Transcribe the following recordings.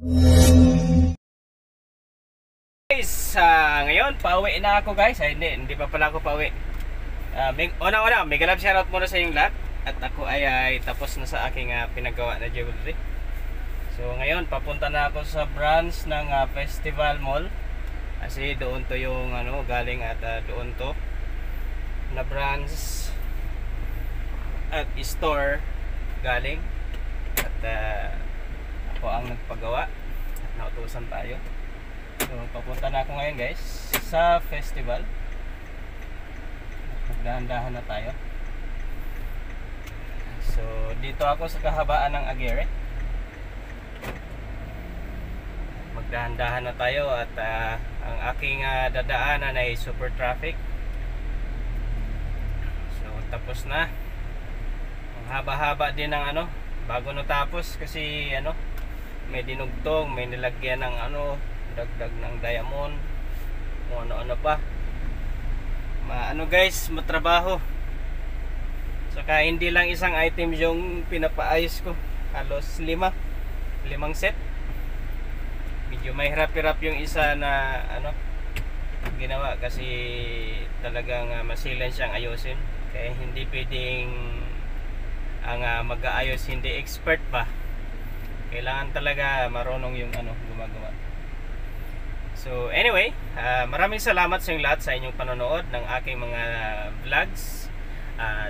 Guys, ngayon pauwi na ako guys. Hindi pa pala ako pauwi. Una-una, mega love shoutout muna sa inyong lahat. At ako ay tapos na sa aking pinagawa na jewelry. So ngayon, papunta na ako sa branch ng Festival Mall. Kasi doon to yung galing at doon to na branch at store galing. At ako ang nagpagawa. At nautusan tayo. So papunta na ako ngayon guys sa festival. Magdahan-dahan na tayo. So dito ako sa kahabaan ng Aguirre. Magdahan-dahan na tayo at ang aking dadaanan ay super traffic. So tapos na. Ang haba-haba din ng bago natapos kasi may dinugtong, may nilagyan ng dagdag ng diamond, kung ano-ano pa. Guys, matrabaho. Saka hindi lang isang item yung pinapaayos ko, halos limang set. Medyo may hirap-hirap yung isa na ginawa kasi talagang masilan siyang ayusin. Kaya hindi pwedeng ang mag-aayos hindi expert pa. Kailangan talaga marunong yung gumagawa. So anyway, maraming salamat sa inyong lahat sa inyong panonood ng aking mga vlogs,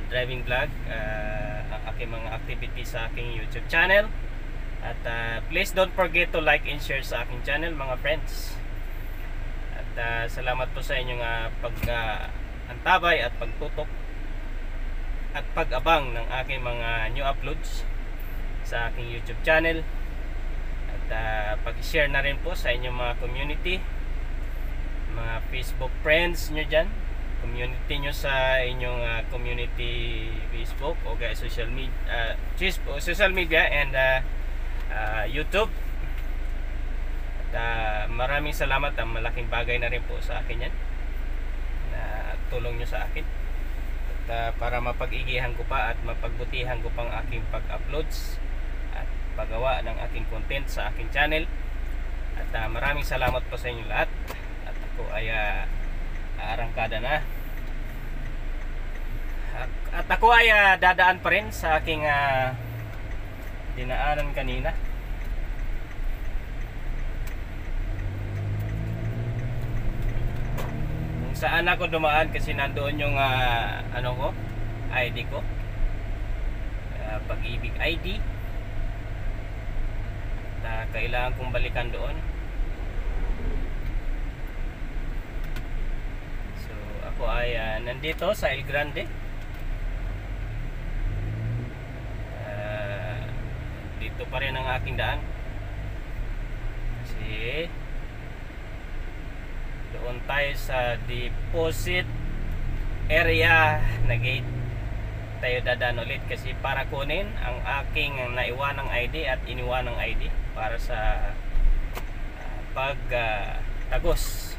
driving vlog, ang aking mga activities sa aking YouTube channel. At please don't forget to like and share sa aking channel mga friends. At salamat po sa inyong pag-antabay at pagtutok at pag-abang ng aking mga new uploads sa aking YouTube channel. Pag-share na rin po sa inyong mga community, mga Facebook friends nyo dyan, community nyo sa inyong community Facebook o kaya social media and YouTube. At maraming salamat, malaking bagay na rin po sa akin yan na tulong nyo sa akin at para mapag-igihan ko pa at mapagbutihan ko pang aking pag-uploads paggawa ng aking content sa aking channel. At maraming salamat po sa inyo lahat. At ako ay aarangkada na. At ako ay dadaan pa rin sa aking dinaanan kanina. Kung saan ako dumaan kasi nandoon yung ID ko, Pag-ibig ID. Kailangan kong balikan doon. So ako ay nandito sa El Grande. Dito pa rin ang aking daan kasi doon tayo sa deposit area na gate tayo dadaan ulit kasi para kunin ang aking naiwanang ID at iniwanang ID para sa pag-tagos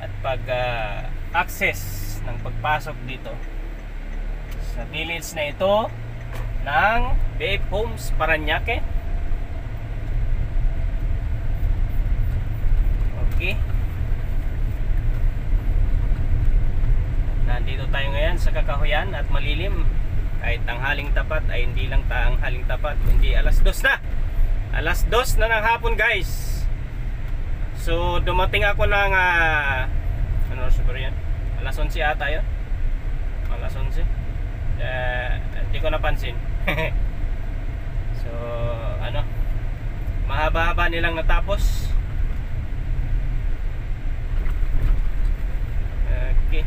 at pag-access ng pagpasok dito sa village na ito ng BF Homes Parañaque. Okay, nandito tayo ngayon sa Kakahuyan at malilim. Kahit tanghaling tapat ay hindi lang tanghaling tapat, hindi alas 2 na. Alas 2 na ng hapon guys. So dumating ako ng siguro yan? Alas 11 ata yun. Alas 11. Hindi ko napansin. So mahaba-haba nilang natapos. Okay,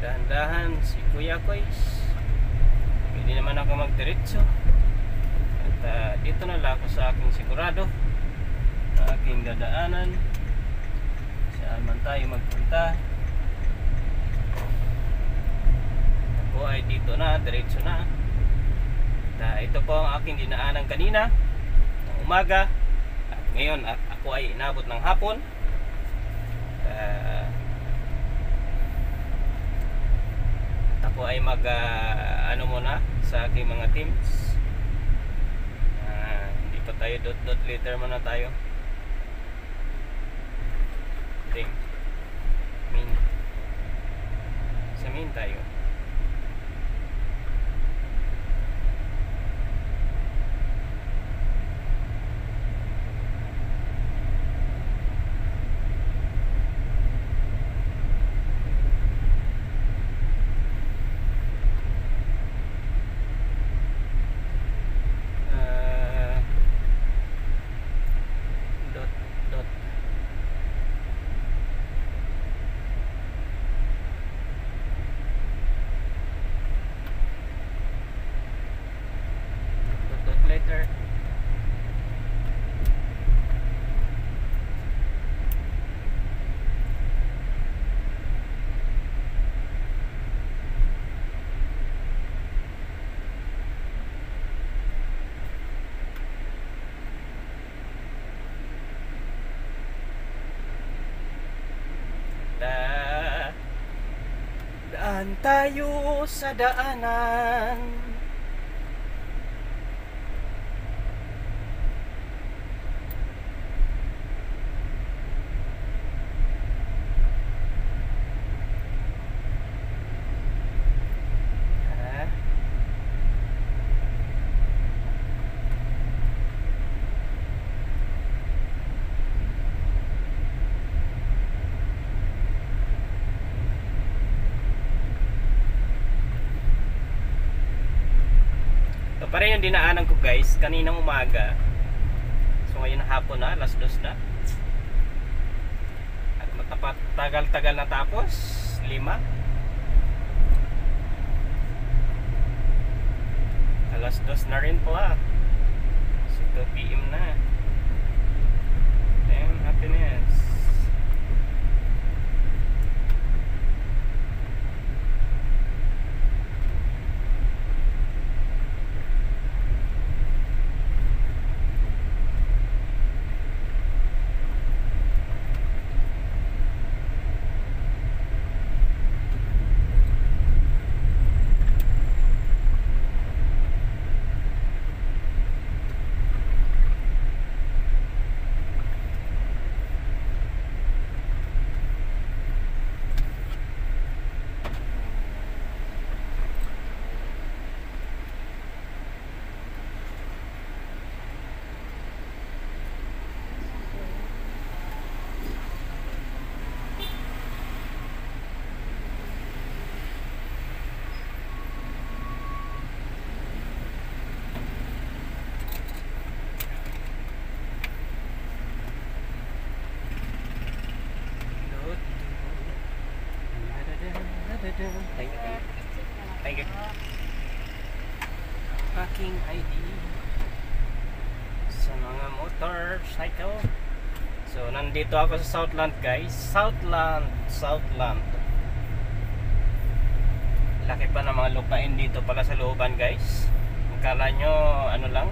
dahan-dahan si Kuya Koys. Hindi naman ako magdiretso. At dito na lang ako sa aking sigurado, aking dadaanan. Saan man tayo magpunta, ako ay dito na, diretso na. At ito po ang aking dinaanan kanina ng umaga. At ngayon at ako ay inabot ng hapon. Ako ay mag ano muna sa aking mga teams. Hindi pa tayo dot later muna tayo. Ting. Sa main tayo. Later. Daan tayo sa daanan. Pareho yung dinaanan ko guys kaninang umaga. So ngayon hapon na, alas 2 na. At matapat tagal-tagal na tapos 5. Alas 2 na rin pala. So 2 PM na. Damn happiness. Thank you. Parking ID sa mga motorcycle. So nandito ako sa Southland guys. Southland. Laki pa ng mga lupain dito pala sa looban guys. Akala nyo ano lang,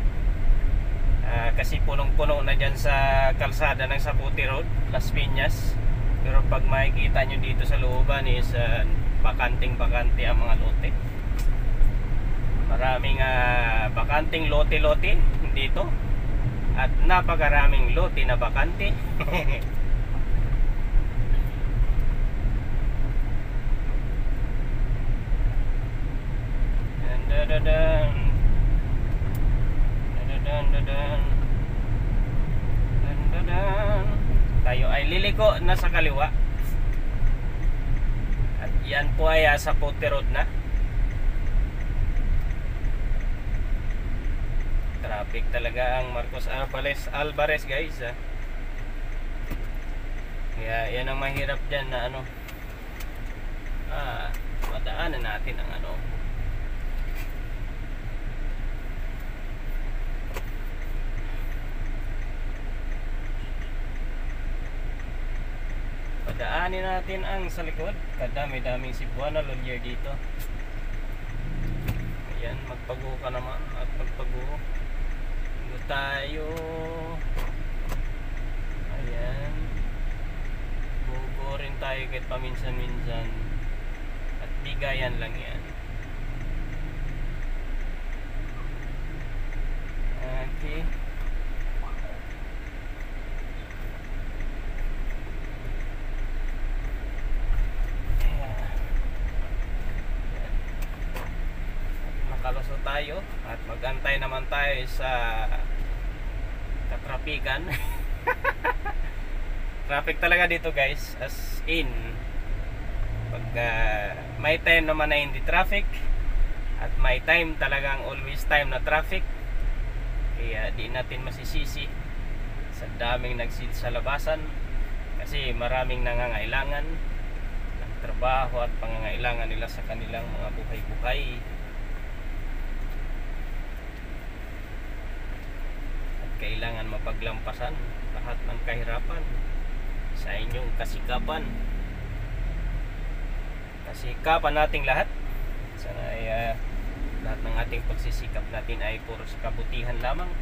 kasi punong-puno na dyan sa kalsada ng Saputi Road, Las Piñas. Pero pag makikita nyo dito sa looban is bakanting-bakante ang mga lote. Maraming bakanting lote-lote dito. At napakaraming lote na bakante. Tayo ay liliko na sa kaliwa. At yan po ay sa Saputi Road na. Traffic talaga ang Marcos Alvarez guys. Kaya yan ang mahirap dyan na ano, madaanan natin ang ano, padaanin natin ang sa likod. Kadami-daming Cebuana lawyer dito. Ayan, magpago ka naman. At magpago tayo. Ayan, bugo rin tayo kahit paminsan-minsan. At bigayan lang yan. tayo at magantay naman tayo sa katrapikan. Traffic talaga dito guys, as in pag may time naman na hindi traffic at may time talagang always time na traffic, kaya di natin masisisi sa daming nagsil sa labasan kasi maraming nangangailangan ng trabaho at pangangailangan nila sa kanilang mga buhay-buhay. At kailangan mapaglampasan lahat ng kahirapan sa inyong kasikapan. Kasikapan nating lahat. Sana ay lahat ng ating pagsisikap natin ay puro sa kabutihan lamang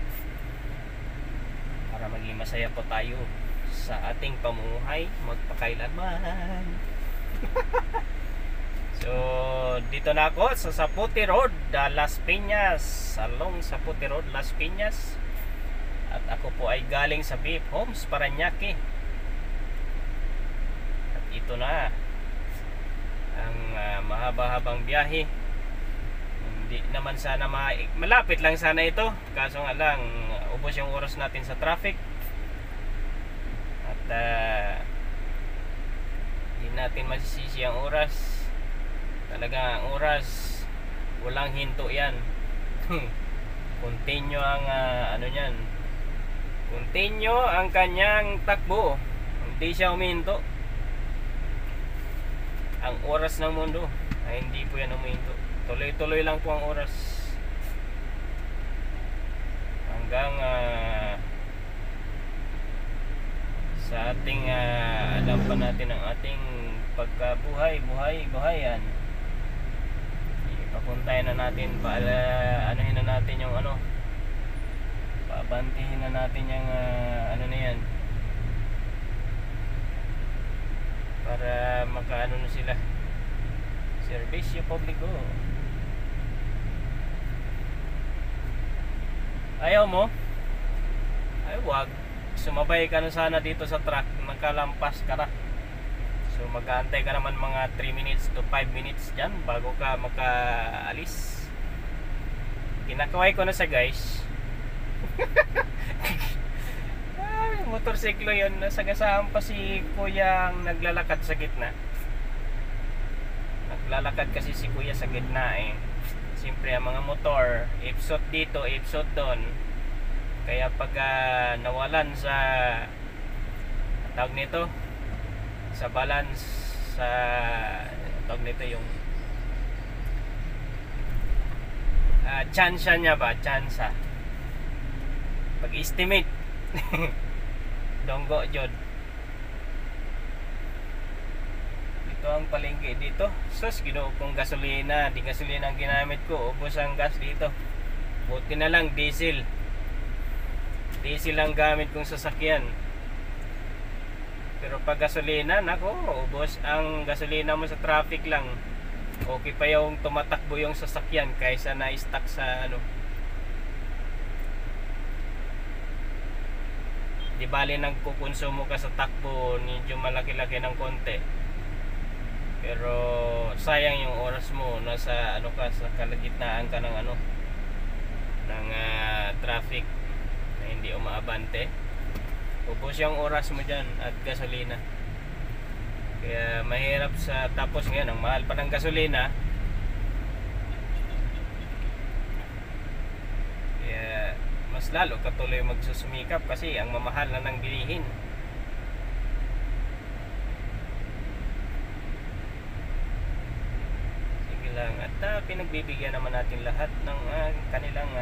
para maging masaya po tayo sa ating pamumuhay magpakailanman. So dito na ako sa Saputi Road, Las Piñas, along Saputi Road, Las Piñas. At ako po ay galing sa Beef Homes, Parañaque. At ito na ang mahaba-habang biyahe. Hindi naman sana malapit lang sana ito, kaso nga lang ubos yung oras natin sa traffic. At hindi natin masisisi ang oras. Talaga ang oras walang hinto yan. Continue ang ano niyan, continue ang kanyang takbo, hindi siya huminto. Ang oras ng mundo ay hindi po yan huminto, tuloy-tuloy lang po ang oras hanggang sa ating alam pa natin ang ating buhayan. Ipapuntahin na natin para anuhin na natin yung pabantihin na natin yung ano na yan para makaano na sila, serbisyo publiko. Ayaw mo? Ay wag, sumabay ka na sana dito sa truck, nakalampas ka na. So mag-aantay ka naman mga 3 minutes to 5 minutes dyan bago ka makaalis. Kinakaway ko na sa guys. Motorsiklo yun, nasagasaan pa si kuyang naglalakad sa gitna. Naglalakad kasi si kuya sa gitna eh. Siyempre ang mga motor, ipsot dito, ipsot doon. Kaya pag nawalan sa tawag nito, sa balance, sa tawag nito yung tsansa niya ba, tsansa, pag-estimate. Donggo jod. Ito ang palengke dito. Sus, ginuo kong gasolina. Di gasolina ang ginamit ko, ubos ang gas dito. Buti na lang diesel. Diesel ang gamit kong sasakyan. Pero pag gasolina, nako, ubos ang gasolina mo sa traffic lang. Okay pa yung tumatakbo yung sasakyan kaysa na-stuck sa di bali nagkukonsumo ka sa takbo, medyo malaki-laki ng konti, pero sayang yung oras mo, nasa sa kalagitnaan ka ng ng traffic na hindi umaabante. Ubos yung oras mo dyan at gasolina, kaya mahirap tapos ngayon ang mahal pa ng gasolina. Kaya mas lalo katuloy magsusumikap kasi ang mamahal na ng bilihin. Sige lang, at pinagbibigyan naman natin lahat ng kanilang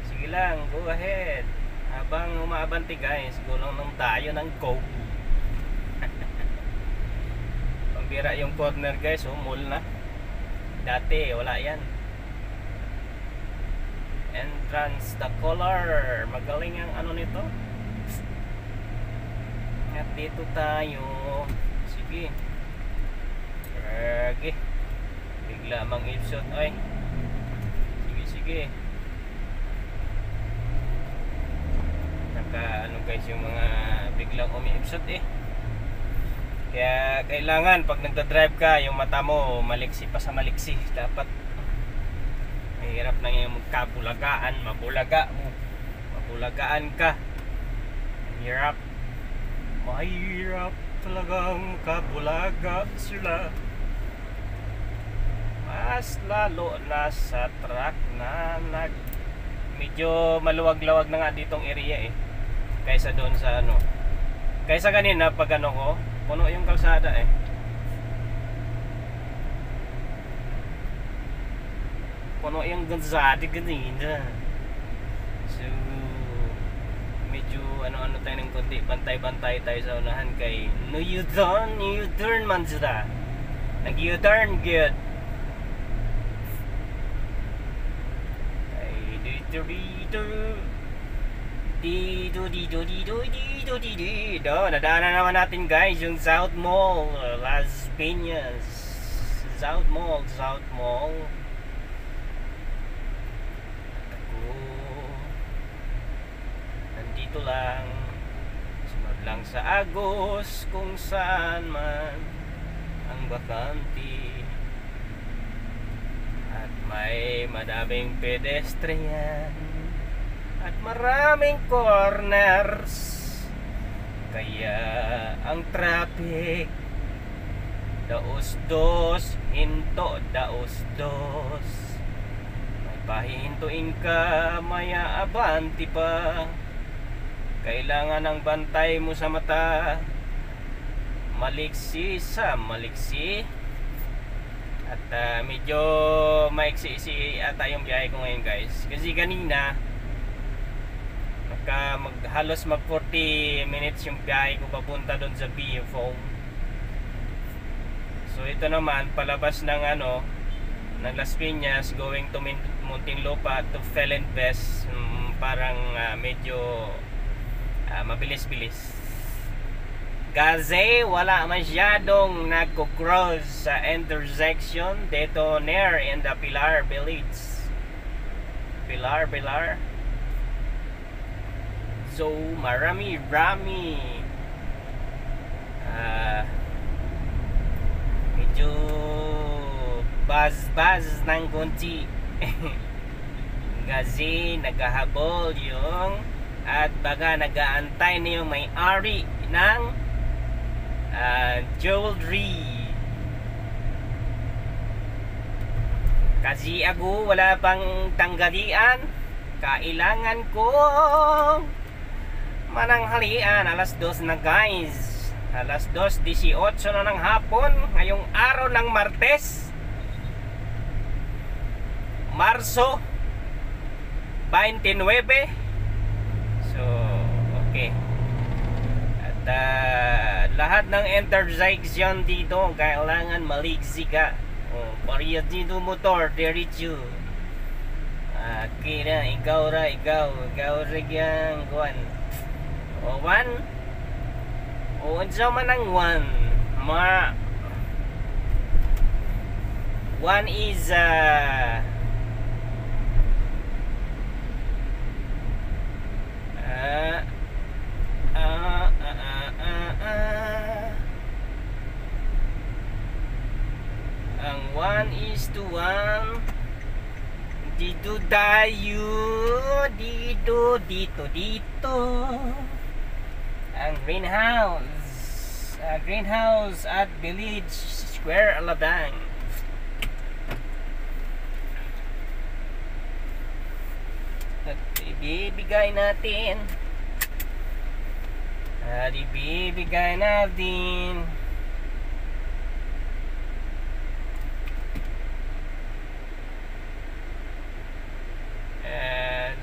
sige lang, go ahead. Habang umaabante guys, gulong nung tayo ng go. Pambira yung corner guys, mall na. Dati wala yan. Entrance, the color, magaling ang nito. At dito tayo. Sige. Sige. Bigla mang ipsot ay. Sige. Naka guys yung mga biglang umiipsot eh. Kaya kailangan pag nagda-drive ka, yung mata mo maliksi pa sa maliksi. Dapat Mahirap na yung magkabulagaan, mabulagaan ka. Mahirap talagang kabulaga sila. Mas lalo na sa truck na medyo maluwag-lawag na nga ditong area kaysa doon sa kaysa kanina pag ko puno yung kalsada puno yung kalsada kanina. So medyo ano tayo ng konti, bantay-bantay tayo sa unahan kay U-turn man sila. Nag-U-turn good. Nadaanan naman natin guys yung South Mall, Las Piñas. South Mall. Nandito lang, sunod lang sa Agos, kung saan man ang bakante. At may madaming pedestrian at maraming corners, kaya ang traffic daos-dos, hinto daos-dos. May pahihintuin ka, maya abanti pa. Kailangan ang bantay mo sa mata, maliksi sa maliksi. At medyo maiksi ata yung biyahe ko ngayon guys, kasi kanina halos mag 40 minutes yung biyahe ko papunta doon sa BFO. So ito naman palabas ng ng Las Piñas going to Muntinlupa to Felenbes, parang medyo mabilis-bilis. Kasi wala masyadong nagko-cross sa intersection dito near in the Pilar Village. Pilar. So marami medyo buzz ng konti. Kasi naghahabol yung at baga nag-aantay na yung may-ari ng jewelry. Kasi ako wala pang tanggalian, kailangan ko mananghalian. Alas 2 na guys, alas 2:18 na ng hapon ngayong araw ng Marso 29. So okay. Lahat ng intersection dito kailangan maligsi ka. Pariya dito motor, diretso. Kira, ikaw yang kuan. One. Unsa man ang one? One is ang 1:1. Dito tayo, dito ang greenhouse at Village Square, Alabang. At ibibigay natin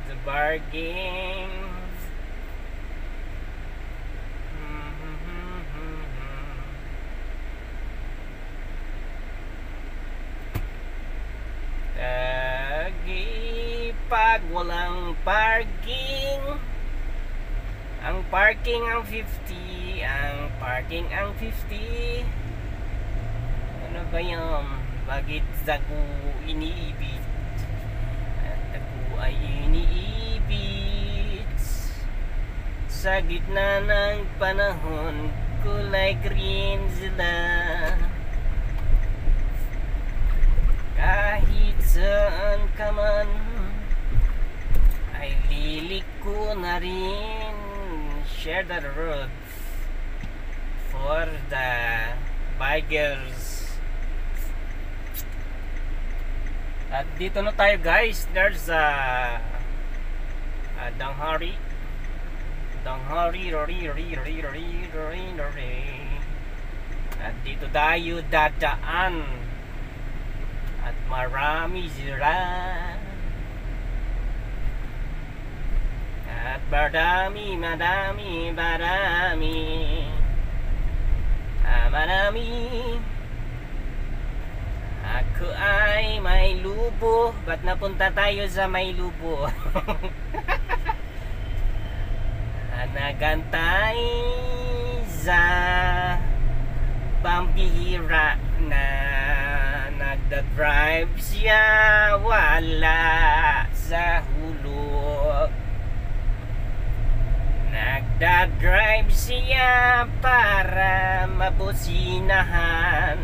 the bargain. Pag walang parking, ang parking ang 50, ano ba yan? Bakit ako iniibig? At ako ay iniibig sa gitna ng panahon, kulay green sila. Kahit saan ka man, ay liliko na rin. Share the road for the bikers. At dito na tayo guys. There's Danghari. At dito tayo dadaan. At marami sila. At marami. Marami. Ako ay may lubo. Ba't napunta tayo sa may lubo? Nagantay sa pambihira na nagda-drive siya wala sa hulog. Nagda-drive siya para mabusinahan.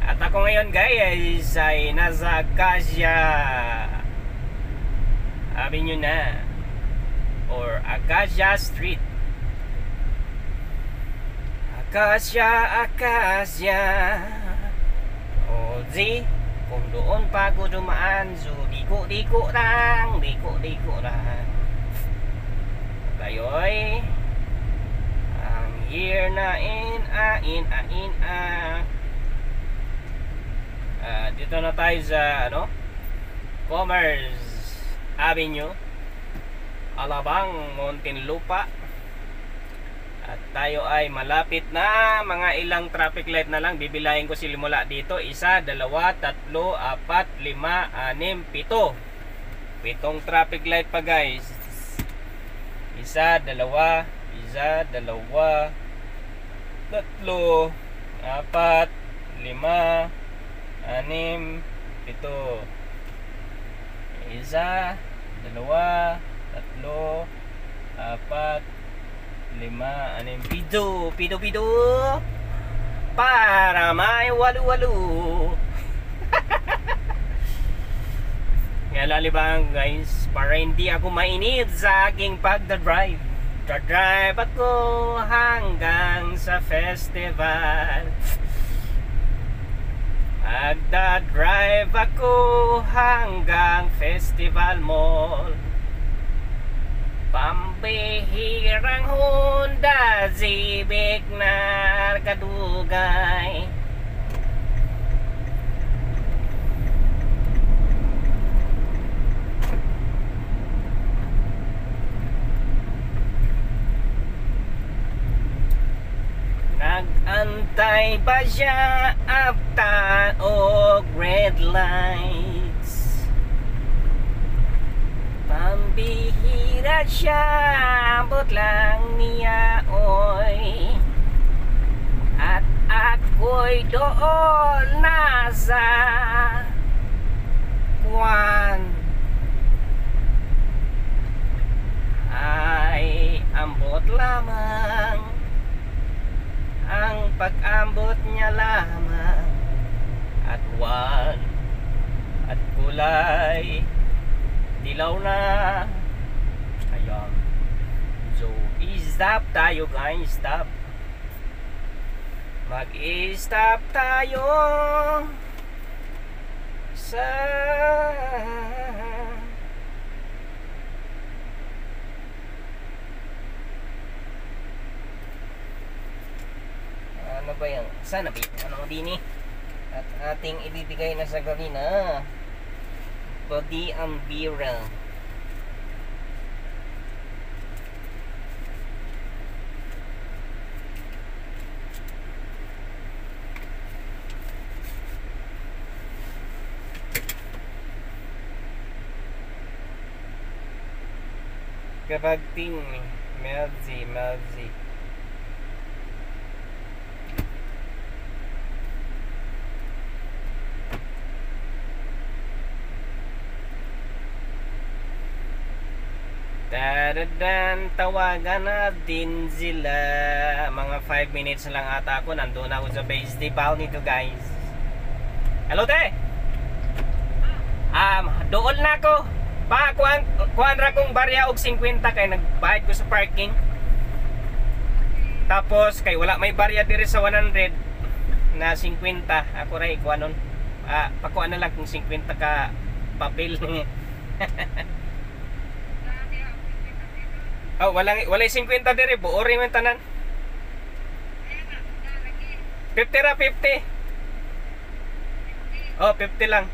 At ako ngayon guys ay nasa Acacia Avenue na, or Acacia Street. Acacia. O di, kung doon pa ako dumaan, so diko lang. Kayo'y ang here na dito na tayo sa Commerce Avenue, Alabang, Muntinlupa. At tayo ay malapit na, mga ilang traffic light na lang. Bibilahin ko simula dito. 1, 2, 3, 4, 5, 6, 7. 7 traffic light pa guys. 1, 2, 3, 4, 5, 6, 7, 1, 2, 3, 4, 5, 6, 7, para may 8. Nga lalibang guys, para hindi ako mainit sa aking pagdadrive. Drive ako hanggang sa festival. Magdadrive ako hanggang Festival Mall. Pambihirang Honda Civic na kadugay. Nag-antay pa siya after o red lights. Pambihira siya, abot lang niya oy. At ako'y doon nasa kwan. Ay ambot lamang, ang pag-ambot niya lamang. At wan, at kulay dilaw na. Ayan. So, i-stop tayo guys. Stop. Mag-i-stop tayo sa ano ba yan? Sana ba? Ano din eh? At ating ibibigay na sa gawina. Body Ambira. Kabagting Melzi. Dadadan, tawagan na din sila. Mga 5 minutes lang ata ako. Nandun ako sa base depot nito guys. Hello te! Dool na ko. Pa kuan ra kong barya og 50 kay nagbayad ko sa parking. Tapos kay wala may barya diri sa 100 na 50. Ako ra ikuanon. Pakuan na lang kung 50 ka papel. Oh, wala 50 diri, buo rin man tanan. 50 ra 50. Oh, 50 lang.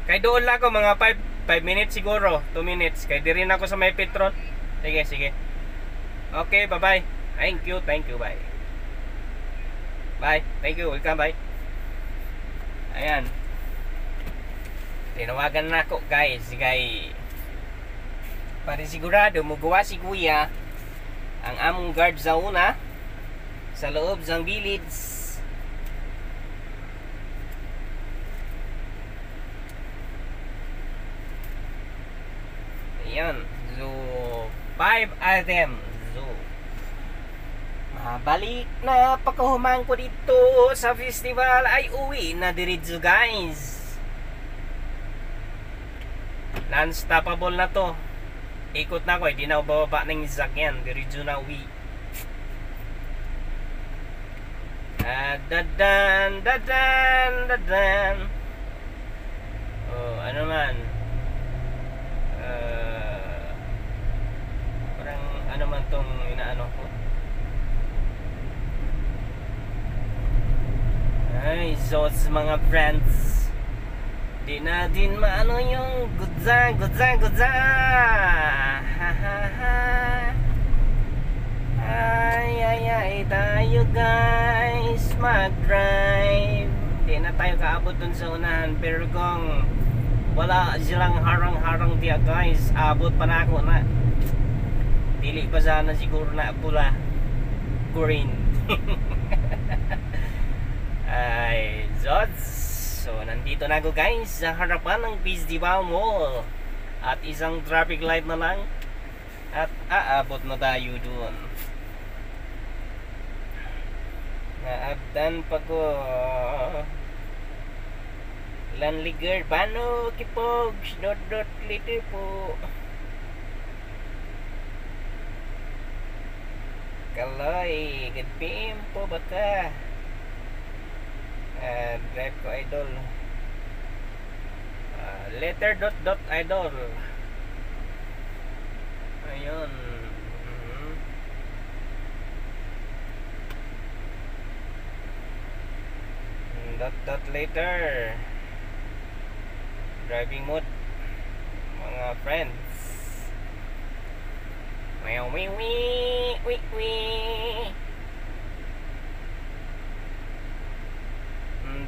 Kay doon lang ako mga 5 minutes siguro, 2 minutes. Kay di rin ako sa may Petron. Sige, sige. Okay, bye-bye. Thank you, bye. Bye, thank you, welcome, bye. Ayan. Tinawagan na ako, guys. Kay para sigurado, mugawa si Kuya ang among guard sa una sa loob ng village. Ayan. So, 5 items. So, mabalik na pagkahuman ko dito sa festival ay uwi na diretso, guys. Non-stoppable na to. Ikot na ko, hindi na ako bababa ng sasakyan. Diretso na uwi. Dadan. Oh, ano man. Parang ano man tong inaano ko. Ay, zots mga friends. Di na din maano yung gudza. Ay, tayo guys mag-drive. Di na tayo kaabot dun sa unahan. Pero kung wala silang harang-harang diya, guys, abot pa na ako na. Dili pa sana siguro na pula green. Ay, zots. So, nandito na ako, guys, sa harapan ng Festival Mall. At isang traffic light na lang. At aabot na tayo doon. Naabdan pa ko. Lanliger, paano kipog? Dot liter po. Kaloy, good PM po baka. Drive ko idol. Letter dot idol. Ayun. Dot later. Driving mode, mga friends.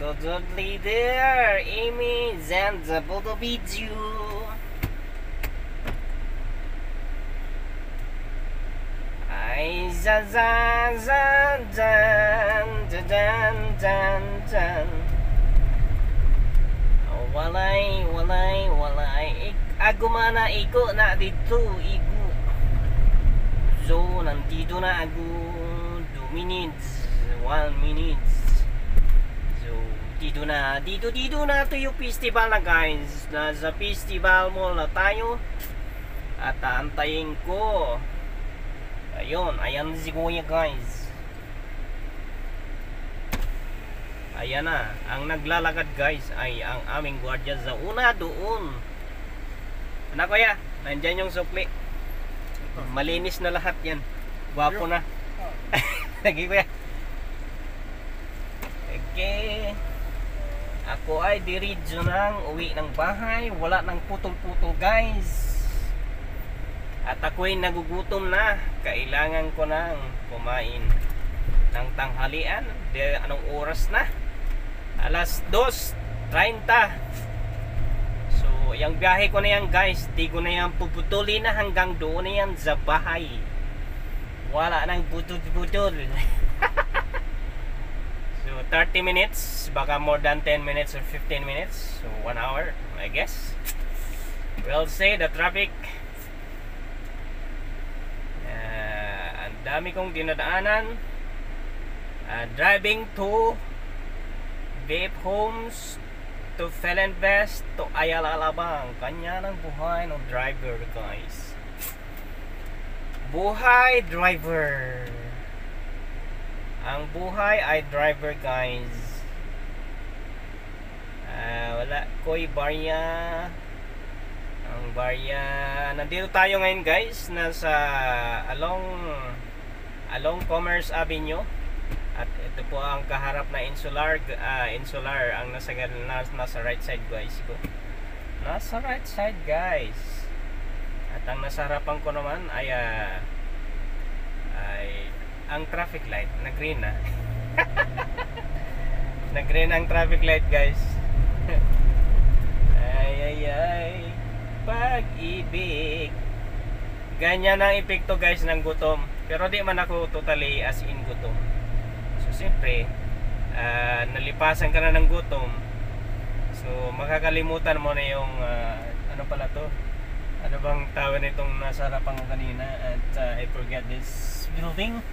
Dot later. Amy Zanza photo video. Ay zan. Walay. Agumana iko na dito, igo. So, nandito na ako 2 minutes, 1 minute. So, dito na to yung festival na, guys. Nasa festival mall na tayo. At aantayin ko. Ayan si Kuya, guys. Ayan na, ang naglalakad, guys, ay ang aming gwardiya sa una doon. Ano, Kuya? Nandyan yung sukli. Malinis na lahat yan. Gwapo na. Lagi, Kuya. Okay. Ako ay diretso ng uwi ng bahay. Wala nang putol-putol, guys. At ako'y nagugutom na. Kailangan ko nang kumain ng tanghalian. Anong oras na? Alas 2:30. So, yung biyahe ko na yan, guys, di ko na yan puputulin na hanggang doon na yan sa bahay. Wala nang putol-putol. So, 30 minutes, baka more than 10 minutes or 15 minutes. So, 1 hour, I guess. We'll say the traffic. Ang dami kong dinadaanan. Driving to Vape Homes to Felinvest to Ayala Alabang. Kanya ng buhay ng driver, guys. Buhay driver. Ang buhay ay driver, guys. Wala ko'y barya. Ang barya. Nandito tayo ngayon, guys. Nasa along Commerce Avenue. At ito po ang kaharap na Insular ang nasa right side, guys ko. Nasa right side, guys. At ang nasa harapan ko naman ay ang traffic light. Nag-green na. Nag-green ang traffic light, guys. ay pag-ibig. Ganyan ang epekto, guys, ng gutom. Pero di man ako totally as in gutom. Siyempre, nalipasan ka na ng gutom. So, makakalimutan mo na yung ano pala to? Ano bang tawag nitong nasa harapan ko kanina? At I forget this building.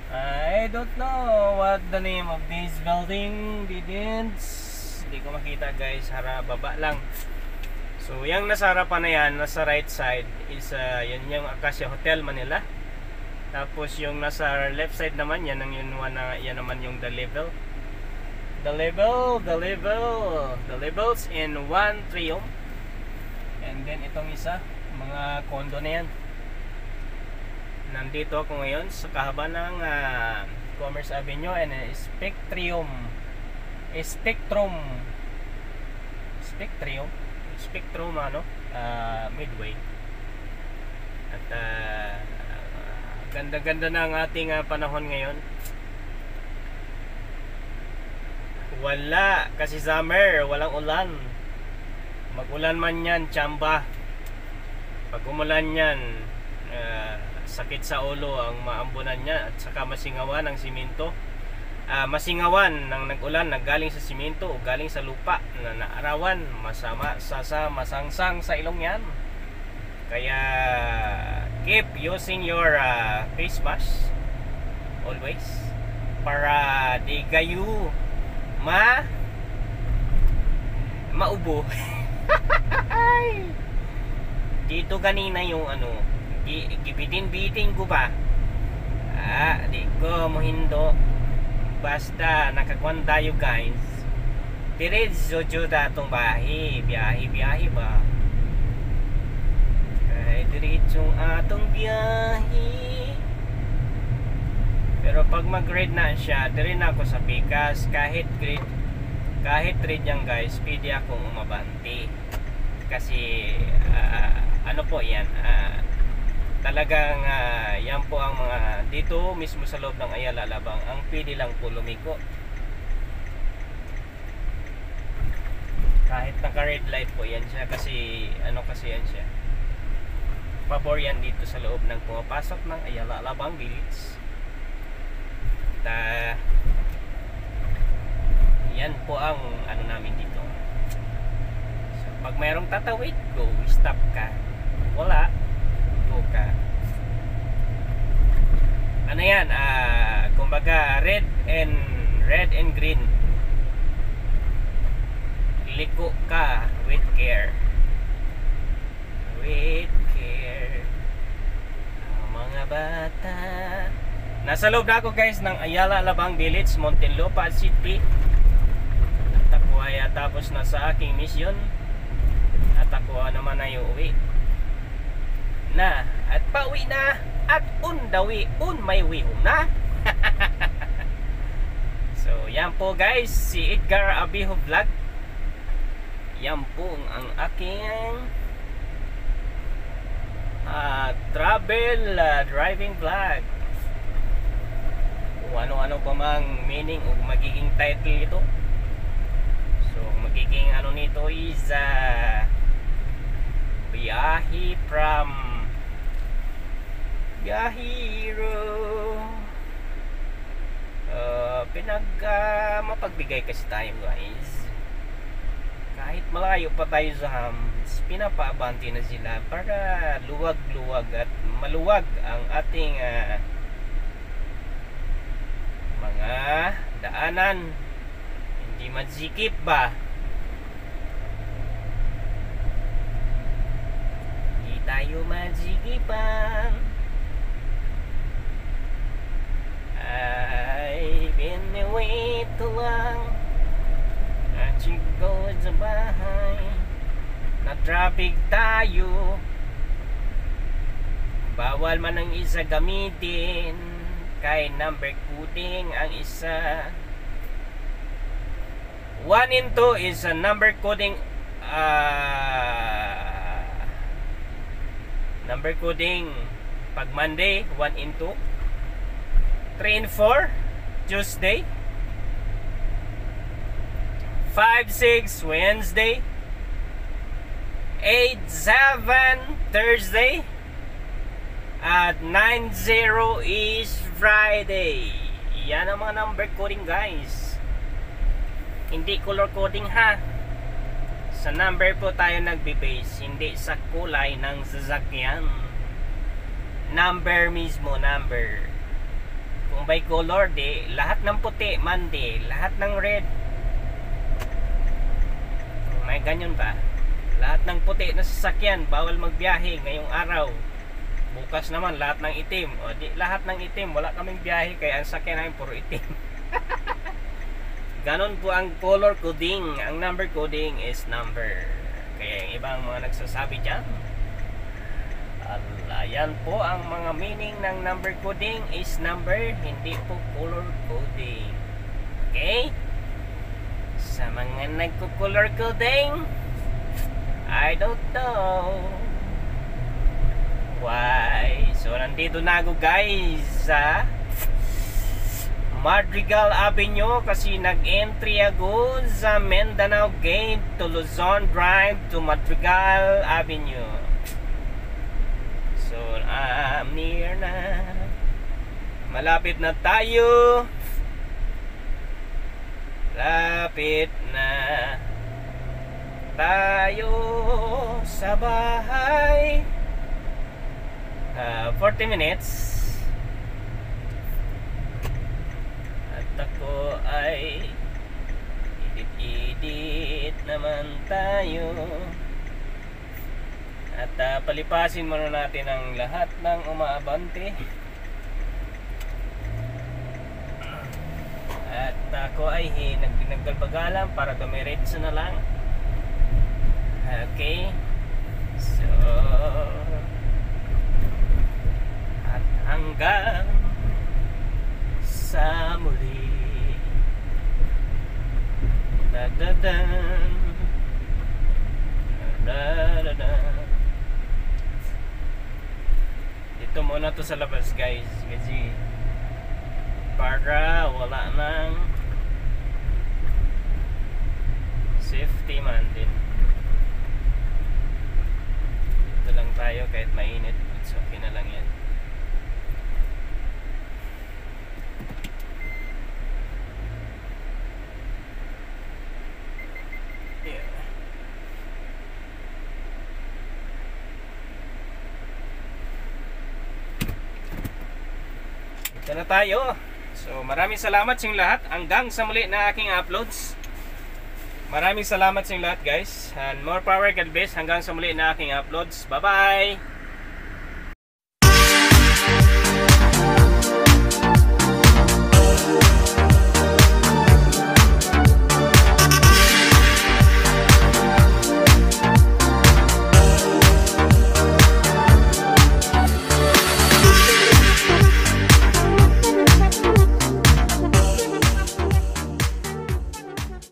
I don't know what the name of this building. Hindi ko makita, guys. Baba lang. So, yung nasa harapan na yan, nasa right side is yan yung Acacia Hotel Manila. Tapos yung nasa left side naman, yan naman yung The Level. The Levels in One Triumph. And then itong isa, mga condo na yan. Nandito ako ngayon sa kahaba ng Commerce Avenue and Spectrum Midway. At ganda-ganda na ang ating panahon ngayon. Wala kasi summer, walang ulan. Mag-ulan man yan, tsamba. Pag umulan yan, sakit sa ulo ang maambunan niya. At saka masingawan ang simento. Masingawan ng nag-ulan na galing sa simento o galing sa lupa na naarawan, masangsang sa ilong yan. Kaya keep using your face mask always para di kayo maubo. Dito kanina yung gibitin-bitin ko pa. Di ko mo hindo. Basta nakakuan tayo, guys. Diretso datong biyahe ba. Diretsong atong biyahe. Pero pag mag-grade na siya, dire na ako sa Pikas. Kahit grade yan, guys, pwede akong umabanti. Kasi ano po yan, talagang yan po ang mga dito mismo sa loob ng Ayala Alabang ang pwede lang po lumiko. Kahit naka-red light po yan siya kasi kasi yan siya. Pabor yan dito sa loob ng pumapasok ng Ayala Alabang Village. Yan po ang namin dito. So, pag mayroong tatawid, go, stop ka. Wala, go ka. Ano yan? Kumbaga red and green. Liko ka with care. With care. Mga bata. Nasa loob na ako, guys, ng Ayala Alabang Village, Muntinlupa City. At ako ay tapos na sa aking mission. At ako naman ay uuwi na. At pauwi na. At undawi, may wihom na. So, yan po, guys, si Edgar Abiho Vlog. Yan po ang aking travel driving vlog. Kung ano-ano pa mang meaning o magiging title ito. So, magiging nito is biyahe from Biyahero. Mapagbigay kasi tayo, guys. Kahit malayo pa tayo sa hams, pinapaabante na sila para luwag-luwag at maluwag ang ating mga daanan. Hindi mazikip ba? isigipan. I've been away too long at sigod sa bahay. Na traffic tayo, bawal man ang isa gamitin, kay number coding ang isa. 1 and 2 is a number coding, number coding pag Monday 1 and 2. 3 and 4 Tuesday. 5, 6 Wednesday. 8, 7 Thursday. At 9, 0 is Friday. Yan ang mga number coding, guys. Hindi color coding, ha. Sa number po tayo nagbe-base, hindi sa kulay ng sasakyan. Number mismo, number. Kung by color, di lahat ng puti Monday, lahat ng red. May ganyan ba? Lahat ng puti na sasakyan bawal magbiyahe ngayong araw. Bukas naman lahat ng itim. O di lahat ng itim, wala kaming biyahe kaya ang sakyan namin puro itim. Ganon po ang color coding. Ang number coding is number. Kaya yung ibang mga nagsasabi dyan, yan po ang mga meaning ng number coding is number, hindi po color coding. Okay? Sa mga nagko-color coding, I don't know why. So nandito na ako, guys, sa Madrigal Avenue kasi nag-entry ako sa Mindanao Gate to Luzon Drive to Madrigal Avenue. So I'm near na. Malapit na tayo. Lapit na tayo sa bahay. 40 minutes. Ako ay edit naman tayo. At palipasin muna natin ang lahat ng umaabante. At ako ay naggalbagalan para dumiretso na lang. Okay. So at hanggang sa muli. Da-da-dan. Da-da-dan. Dito muna to sa labas, guys, kasi para wala nang safety man din. Dito lang tayo kahit mainit, it's okay na lang yan. Ito na tayo. So maraming salamat sa inyong lahat. Hanggang sa muli na aking uploads. Maraming salamat sa inyong lahat, guys. And more power, God bless. Hanggang sa muli na aking uploads. Bye bye.